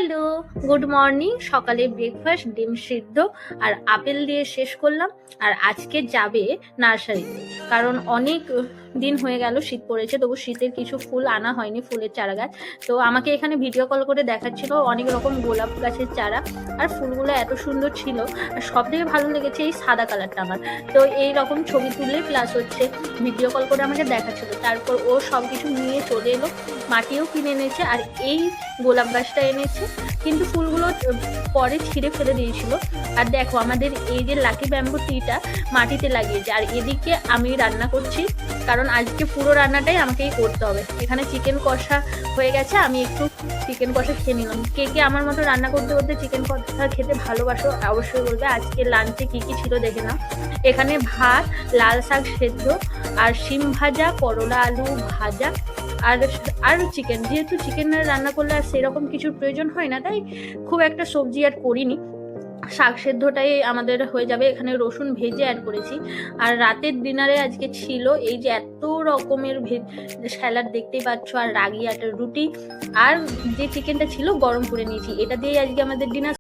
Hello, good morning. সকালে breakfast ডিম সিদ্ধ আর আপেল দিয়ে শেষ করলাম। আর আজকে যাবে নার্সারিতে, কারণ অনেক দিন হয়ে গেল শীত পড়েছে, তবু শীতের কিছু ফুল আনা হয়নি, ফুলের চারা গাছ। তো আমাকে এখানে ভিডিও কল করে দেখাচ্ছিল অনেক রকম গোলাপ গাছের চারা, আর ফুলগুলো এত সুন্দর ছিল। আর সব থেকে ভালো লেগেছে এই সাদা কালারটা আমার। তো এই রকম ছবি তুলে প্লাস হচ্ছে ভিডিও কল করে আমাকে দেখাচ্ছিল। তারপর ও সব কিছু নিয়ে চলে এলো, মাটিও কিনে এনেছে, আর এই গোলাপ গাছটা এনেছে, কিন্তু ফুলগুলো পরে ছিঁড়ে ফেলে দিয়েছিল। আর দেখো আমাদের এই যে লাকি ব্যাম্বু ট্রিটা মাটিতে লাগিয়েছে, আর এদিকে আমি রান্না করছি, কারণ আজকে পুরো রান্নাটাই আমাকেই করতে হবে। এখানে চিকেন কষা হয়ে গেছে, আমি একটু চিকেন কষা খেয়ে নিলাম। কে কে আমার মতো রান্না করতে করতে চিকেন কষা খেতে ভালোবাসো অবশ্যই বলবে। আজকে লাঞ্চে কি কি ছিল দেখে নাও। এখানে ভাত, লাল শাক সেদ্ধ, আর শিম ভাজা, করলা আলু ভাজা, আর চিকেন। যেহেতু চিকেন রান্না করলে আর সেরকম কিছুর প্রয়োজন হয় না, তাই খুব একটা সবজি আর করিনি। শাক সেদ্ধটাই আমাদের হয়ে যাবে। এখানে রসুন ভেজে অ্যাড করেছি। আর রাতের ডিনারে আজকে ছিল এই যে এত রকমের স্যালাড দেখতেই পাচ্ছ, আর রাগি আটার রুটি, আর যে চিকেনটা ছিল গরম করে নিয়েছি। এটা দিয়েই আজকে আমাদের ডিনার।